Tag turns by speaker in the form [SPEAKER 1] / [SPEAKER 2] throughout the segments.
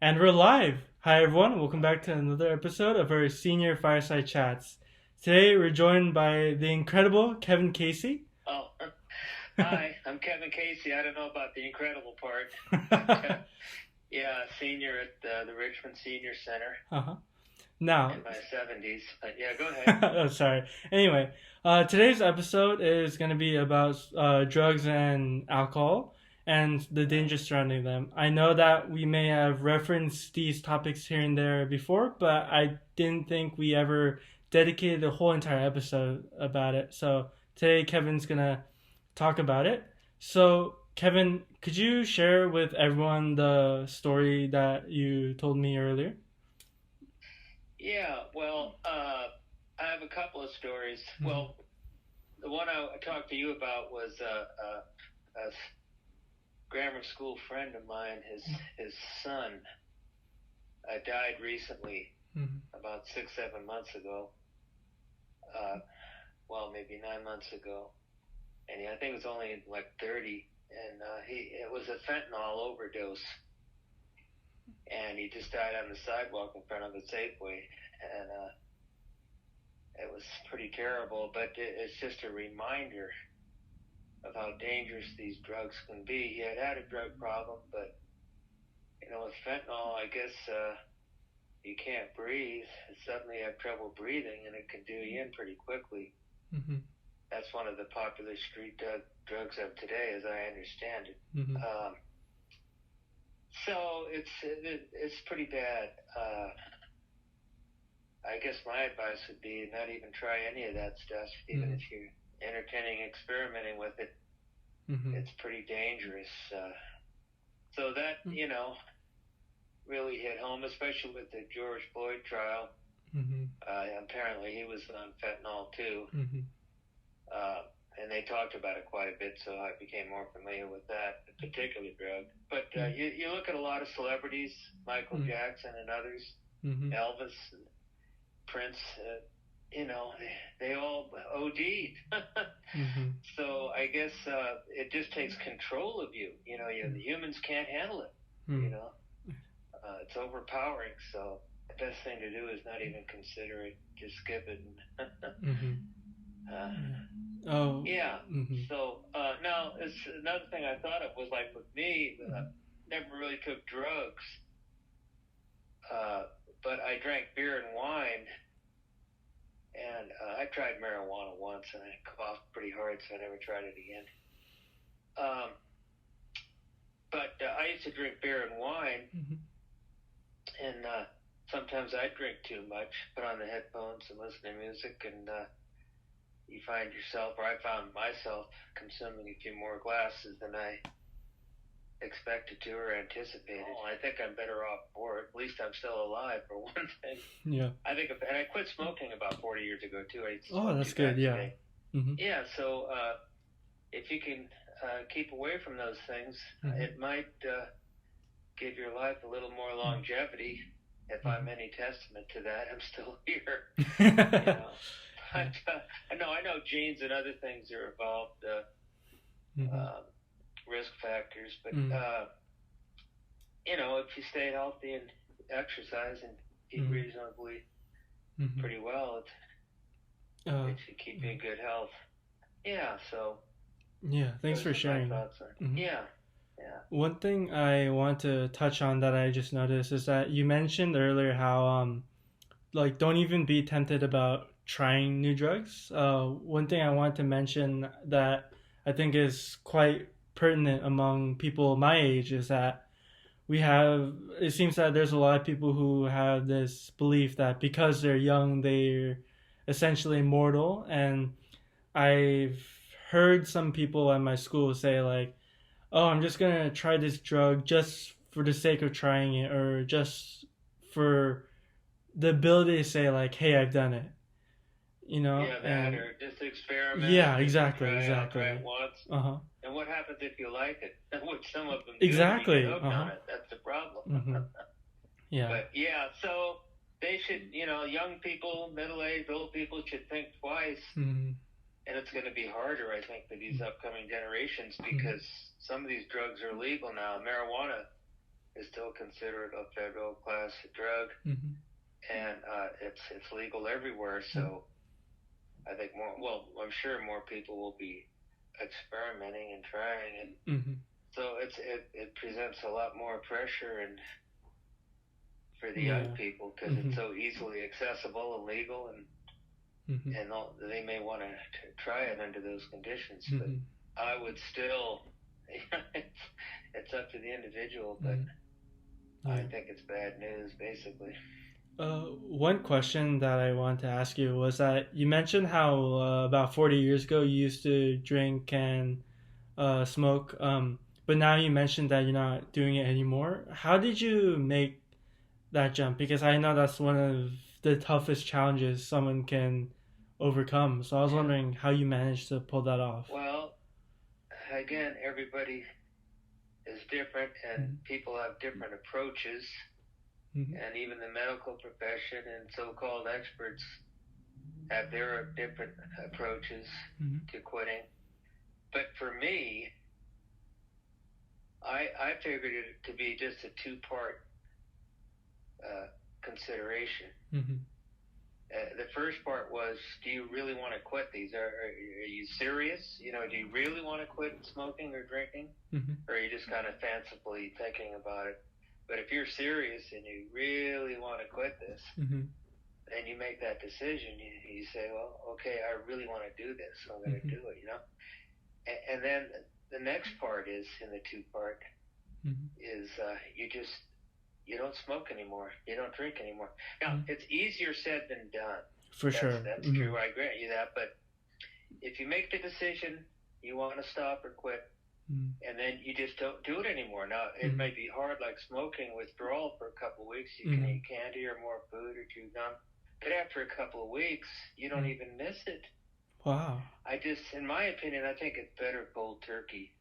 [SPEAKER 1] And we're live. Hi, everyone. Welcome back to another episode of our Senior Fireside Chats. Today, we're joined by the incredible Kevin Casey.
[SPEAKER 2] Oh, hi, I'm Kevin Casey. I don't know about the incredible part. But, yeah, senior at the Richmond Senior Center
[SPEAKER 1] Uh-huh. Now,
[SPEAKER 2] in my 70s. But yeah, go ahead.
[SPEAKER 1] oh, sorry. Anyway, today's episode is going to be about drugs and alcohol and the dangers surrounding them. I know that we may have referenced these topics here and there before, but I didn't think we ever dedicated a whole entire episode about it. So today, Kevin's going to talk about it. So, Kevin, could you share with everyone the story that you told me earlier?
[SPEAKER 2] Yeah, well, I have a couple of stories.
[SPEAKER 1] Mm-hmm.
[SPEAKER 2] Well, the one I talked to you about was a grammar school friend of mine. His son died recently, about 6-7 months ago. Well, maybe 9 months ago. And I think it was only like 30, and it was a fentanyl overdose, and he just died on the sidewalk in front of a Safeway, and it was pretty terrible. But it's just a reminder of how dangerous these drugs can be. He had a drug problem, but with fentanyl, I guess you can't breathe. Suddenly you have trouble breathing, and it can do you in pretty quickly.
[SPEAKER 1] Mm-hmm.
[SPEAKER 2] That's one of the popular street drugs of today, as I understand it.
[SPEAKER 1] Mm-hmm.
[SPEAKER 2] So it's pretty bad. I guess my advice would be not even try any of that stuff, even if you're entertaining experimenting with it.
[SPEAKER 1] Mm-hmm.
[SPEAKER 2] It's pretty dangerous. So that really hit home, especially with the George Floyd trial.
[SPEAKER 1] Mm-hmm.
[SPEAKER 2] Apparently, he was on fentanyl too.
[SPEAKER 1] Mm-hmm.
[SPEAKER 2] And they talked about it quite a bit, so I became more familiar with that particular drug. But you look at a lot of celebrities, Michael Jackson and others, Elvis, and Prince, they all OD'd. So I guess it just takes control of you. The humans can't handle it. It's overpowering. So the best thing to do is not even consider it. Just skip it. Yeah. So now, it's another thing I thought of was like with me, never really took drugs, but I drank beer and wine, and I tried marijuana once, and I coughed pretty hard, so I never tried it again. But I used to drink beer and wine, and sometimes I'd drink too much, put on the headphones and listen to music, and you find yourself, or I found myself, consuming a few more glasses than I expected to or anticipated. I think I'm better off for it. At least I'm still alive, for one thing.
[SPEAKER 1] Yeah.
[SPEAKER 2] And I quit smoking about 40 years ago, too.
[SPEAKER 1] That's good, yeah.
[SPEAKER 2] Yeah, so if you can keep away from those things, it might give your life a little more longevity. If I'm any testament to that, I'm still here. I know genes and other things are involved, risk factors, but if you stay healthy and exercise and eat reasonably pretty well, it should keep you in good health. Yeah, so
[SPEAKER 1] thanks for sharing.
[SPEAKER 2] Yeah.
[SPEAKER 1] One thing I want to touch on that I just noticed is that you mentioned earlier how don't even be tempted about trying new drugs. One thing I want to mention that I think is quite pertinent among people my age is that it seems that there's a lot of people who have this belief that because they're young, they're essentially immortal. And I've heard some people at my school say like, oh, I'm just going to try this drug just for the sake of trying it, or just for the ability to say like, hey, I've done it.
[SPEAKER 2] Or just experiment.
[SPEAKER 1] Yeah, exactly.
[SPEAKER 2] Try it once. And what happens if you like it? Which some of them
[SPEAKER 1] exactly.
[SPEAKER 2] do. On it. That's the problem.
[SPEAKER 1] Yeah.
[SPEAKER 2] But yeah, so they should, young people, middle-aged, old people should think twice. And it's going to be harder, I think, for these upcoming generations because some of these drugs are legal now. Marijuana is still considered a federal class drug,
[SPEAKER 1] Mm-hmm.
[SPEAKER 2] and it's legal everywhere. So I think I'm sure more people will be experimenting and trying, and
[SPEAKER 1] Mm-hmm.
[SPEAKER 2] so it presents a lot more pressure and for the young
[SPEAKER 1] Yeah.
[SPEAKER 2] people because
[SPEAKER 1] Mm-hmm.
[SPEAKER 2] it's so easily accessible and legal,
[SPEAKER 1] Mm-hmm.
[SPEAKER 2] and they may want to try it under those conditions. But
[SPEAKER 1] Mm-hmm.
[SPEAKER 2] I would still, it's up to the individual, but I
[SPEAKER 1] Yeah.
[SPEAKER 2] think it's bad news, basically.
[SPEAKER 1] One question that I wanted to ask you was that you mentioned how about 40 years ago you used to drink and smoke, but now you mentioned that you're not doing it anymore. How did you make that jump? Because I know that's one of the toughest challenges someone can overcome. So I was
[SPEAKER 2] Yeah.
[SPEAKER 1] wondering how you managed to pull that off.
[SPEAKER 2] Well, again, everybody is different, and people have different approaches,
[SPEAKER 1] Mm-hmm.
[SPEAKER 2] and even the medical profession and so-called experts have their different approaches
[SPEAKER 1] Mm-hmm.
[SPEAKER 2] to quitting. But for me, I figured it to be just a two-part consideration.
[SPEAKER 1] Mm-hmm.
[SPEAKER 2] The first part was, do you really want to quit these? Are you serious? Do you really want to quit smoking or drinking?
[SPEAKER 1] Mm-hmm.
[SPEAKER 2] Or are you just kind of fancifully thinking about it? But if you're serious and you really want to quit this,
[SPEAKER 1] Mm-hmm.
[SPEAKER 2] and you make that decision, you say, well, okay, I really want to do this. I'm going to do it, And then the next part is, in the two-part, is you don't smoke anymore. You don't drink anymore. Now, it's easier said than done.
[SPEAKER 1] For sure.
[SPEAKER 2] That's true. I grant you that. But if you make the decision, you want to stop or quit, and then you just don't do it anymore. Now, it may be hard, like smoking withdrawal for a couple of weeks. You can eat candy or more food or chew gum. But after a couple of weeks, you don't even miss it.
[SPEAKER 1] Wow.
[SPEAKER 2] In my opinion, I think it's better cold turkey.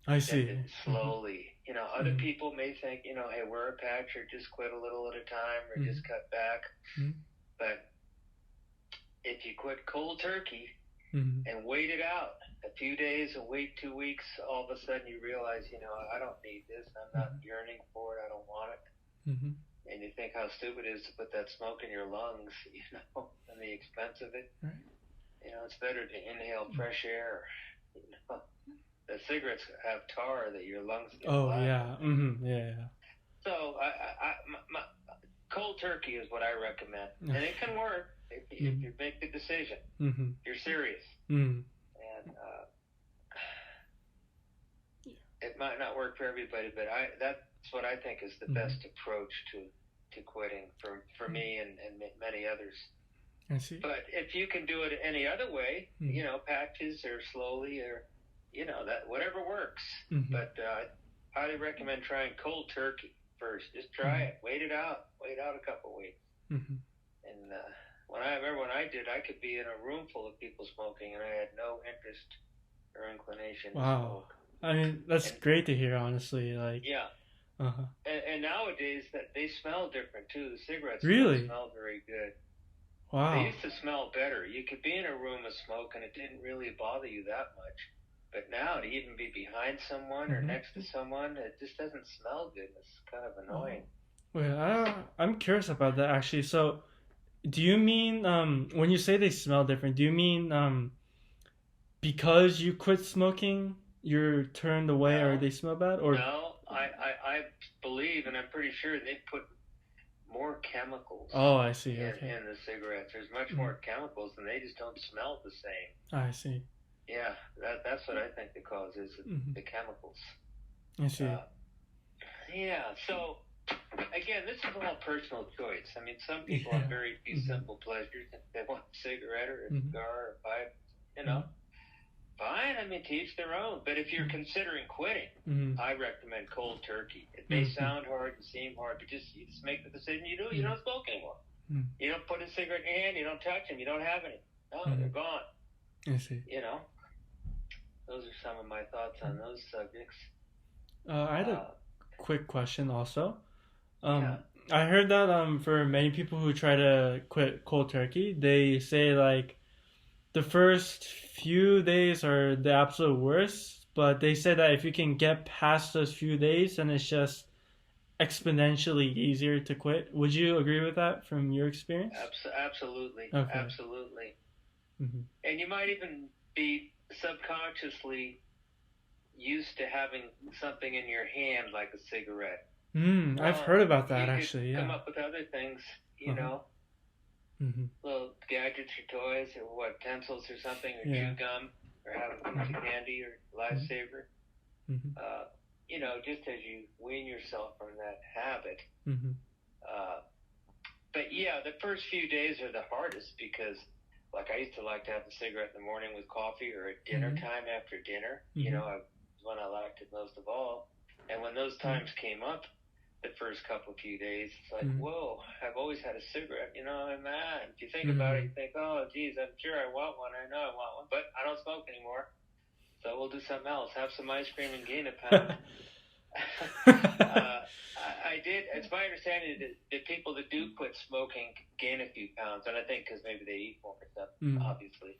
[SPEAKER 1] I see.
[SPEAKER 2] Slowly. Other people may think, hey, wear a patch or just quit a little at a time or just cut back. But if you quit cold turkey and wait it out a few days and wait 2 weeks, all of a sudden you realize, I don't need this. I'm not yearning for it. I don't want it. And you think how stupid it is to put that smoke in your lungs, and the expense of it.
[SPEAKER 1] Right.
[SPEAKER 2] It's better to inhale fresh air. The cigarettes have tar that your lungs get black.
[SPEAKER 1] Yeah. Yeah.
[SPEAKER 2] So my cold turkey is what I recommend, and it can work if you make the decision. You're serious, and it might not work for everybody, but that's what I think is the best approach to quitting for me and many others.
[SPEAKER 1] I see.
[SPEAKER 2] But if you can do it any other way, patches or slowly or that whatever works. But I highly recommend trying cold turkey first. Just try it. Wait it out. Wait out a couple weeks. And when I did, I could be in a room full of people smoking, and I had no interest or inclination to smoke.
[SPEAKER 1] I mean, that's great to hear, honestly.
[SPEAKER 2] Yeah. And nowadays that they smell different too. The cigarettes
[SPEAKER 1] really
[SPEAKER 2] don't smell very good.
[SPEAKER 1] Wow.
[SPEAKER 2] They used to smell better. You could be in a room of smoke and it didn't really bother you that much. But now to even be behind someone or next to someone, it just doesn't smell good. It's kind of annoying.
[SPEAKER 1] Well, I'm curious about that actually. So, do you mean when you say they smell different? Do you mean because you quit smoking, you're turned away, or they smell bad? Or
[SPEAKER 2] no, I believe, and I'm pretty sure they put more chemicals.
[SPEAKER 1] Oh, I see.
[SPEAKER 2] In
[SPEAKER 1] the
[SPEAKER 2] cigarettes, there's much more chemicals, and they just don't smell the same.
[SPEAKER 1] I see.
[SPEAKER 2] Yeah, that's what I think the cause is, the chemicals.
[SPEAKER 1] I see.
[SPEAKER 2] So, again, this is all personal choice. I mean, some people have very few simple pleasures. They want a cigarette or a cigar or a pipe, fine. I mean, to each their own. But if you're considering quitting, I recommend cold turkey. It may sound hard and seem hard, but you just make the decision. You don't smoke anymore. You don't put a cigarette in your hand. You don't touch them. You don't have any. No, they're gone.
[SPEAKER 1] I see.
[SPEAKER 2] Those are some of my thoughts on those subjects.
[SPEAKER 1] I had a quick question also. I heard that for many people who try to quit cold turkey, they say like the first few days are the absolute worst, but they say that if you can get past those few days, then it's just exponentially easier to quit. Would you agree with that from your experience?
[SPEAKER 2] Absolutely.
[SPEAKER 1] Okay.
[SPEAKER 2] Absolutely.
[SPEAKER 1] Mm-hmm.
[SPEAKER 2] And you might even be subconsciously used to having something in your hand like a cigarette.
[SPEAKER 1] I've heard about that actually.
[SPEAKER 2] You
[SPEAKER 1] Yeah.
[SPEAKER 2] come up with other things, you know, little gadgets or toys or pencils or something, or chew gum, or have a piece of candy or lifesaver. You know, just as you wean yourself from that habit. But yeah, the first few days are the hardest because, like, I used to like to have a cigarette in the morning with coffee or at dinner time after dinner. You know, when I liked it most of all. And when those times came up, the first few days, it's like, whoa, I've always had a cigarette, you know, and if you think about it, you think, oh, geez, I'm sure I want one. I know I want one, but I don't smoke anymore. So we'll do something else. Have some ice cream and gain a pound. I did. It's my understanding that people that do quit smoking gain a few pounds, and I think because maybe they eat more stuff, obviously.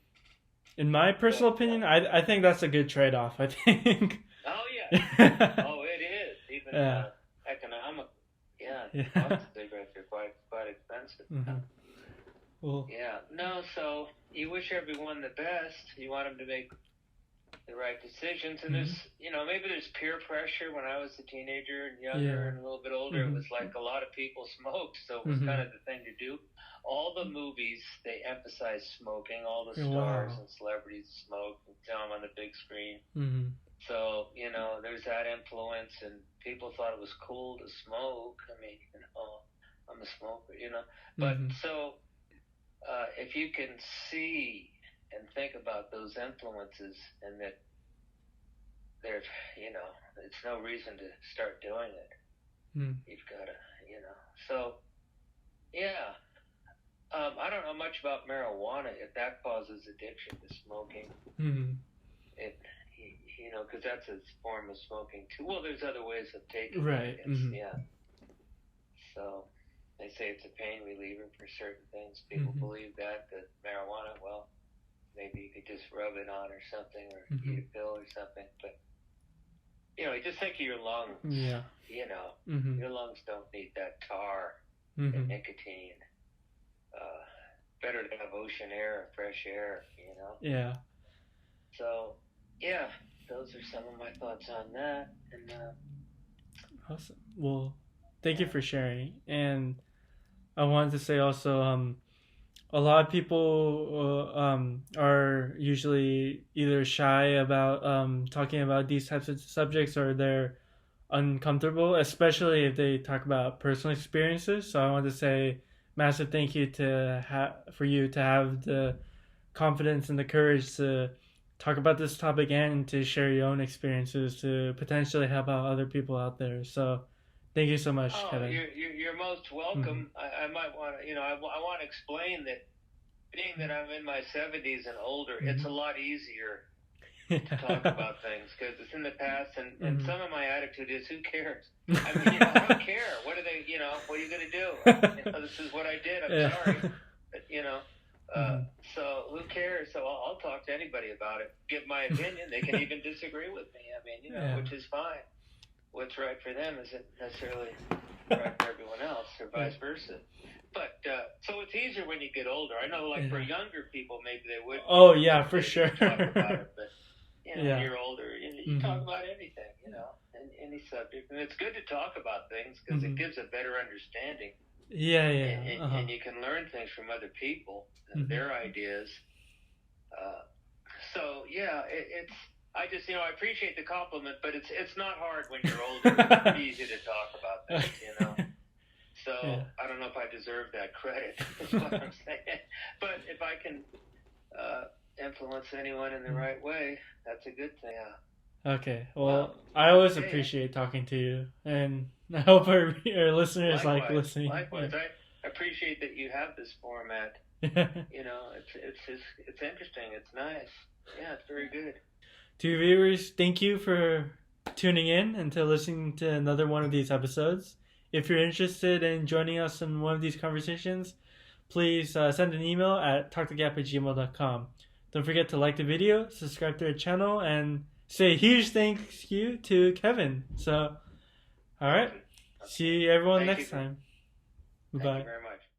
[SPEAKER 1] In my personal opinion, I think that's a good trade-off. I think.
[SPEAKER 2] Oh yeah. Oh, it is. Even economic. Yeah. Lots of cigarettes are quite expensive.
[SPEAKER 1] Well.
[SPEAKER 2] Yeah. No. So you wish everyone the best. You want them to make the right decisions, and there's, you know, maybe there's peer pressure. When I was a teenager and younger and a little bit older, it was like a lot of people smoked, so it was kind of the thing to do. All the movies, they emphasize smoking. All the stars and celebrities smoke and film on the big screen. So, you know, there's that influence, and people thought it was cool to smoke. I mean, you know, I'm a smoker, you know. But so if you can see and think about those influences, and that there's, you know, it's no reason to start doing it. You've got to, you know. So, yeah. I don't know much about marijuana, if that causes addiction to smoking. It, you know, because that's a form of smoking too. Well, there's other ways of taking it. Yeah. So they say it's a pain reliever for certain things. People believe that marijuana, well, maybe you could just rub it on or something, or eat a pill or something. But, you know, just think of your lungs.
[SPEAKER 1] Yeah.
[SPEAKER 2] You know, your lungs don't need that tar and nicotine. Better to have ocean air, fresh air, you know?
[SPEAKER 1] Yeah.
[SPEAKER 2] So, yeah, those are some of my thoughts on that. And
[SPEAKER 1] awesome. Well, thank you for sharing. And I wanted to say also, a lot of people are usually either shy about talking about these types of subjects, or they're uncomfortable, especially if they talk about personal experiences. So I want to say massive thank you for you to have the confidence and the courage to talk about this topic and to share your own experiences to potentially help out other people out there. So thank you so much, Kevin.
[SPEAKER 2] You're most welcome. I might want to, you know, I want to explain that being that I'm in my 70s and older, it's a lot easier to talk about things because it's in the past, and some of my attitude is, who cares? I mean, you know, I don't care. What are they, you know, what are you going to do? You know, this is what I did. I'm sorry. But, you know, so who cares? So I'll talk to anybody about it, give my opinion. They can even disagree with me. I mean, you know, which is fine. What's right for them isn't necessarily right for everyone else, or vice versa. But so it's easier when you get older. I know, like for younger people, maybe they would.
[SPEAKER 1] Oh yeah, for sure.
[SPEAKER 2] Talk about it, but you know, when you're older, you talk about anything, you know, any subject, and it's good to talk about things because it gives a better understanding.
[SPEAKER 1] Yeah.
[SPEAKER 2] And you can learn things from other people and their ideas. So yeah, it's. I just, you know, I appreciate the compliment, but it's not hard when you're older. It's pretty easy to talk about things, you know. So I don't know if I deserve that credit, is what I'm saying. But if I can influence anyone in the right way, that's a good thing.
[SPEAKER 1] Okay. Well, I always appreciate talking to you, and I hope our listeners like listening.
[SPEAKER 2] Likewise, I appreciate that you have this format. You know, it's interesting. It's nice. Yeah, it's very good.
[SPEAKER 1] To viewers, thank you for tuning in and to listening to another one of these episodes. If you're interested in joining us in one of these conversations, please send an email at talktogap@gmail.com. Don't forget to like the video, subscribe to our channel, and say a huge thank you to Kevin. So, all right. See everyone
[SPEAKER 2] Thank you.
[SPEAKER 1] next time.
[SPEAKER 2] Thank you
[SPEAKER 1] Bye.
[SPEAKER 2] very much.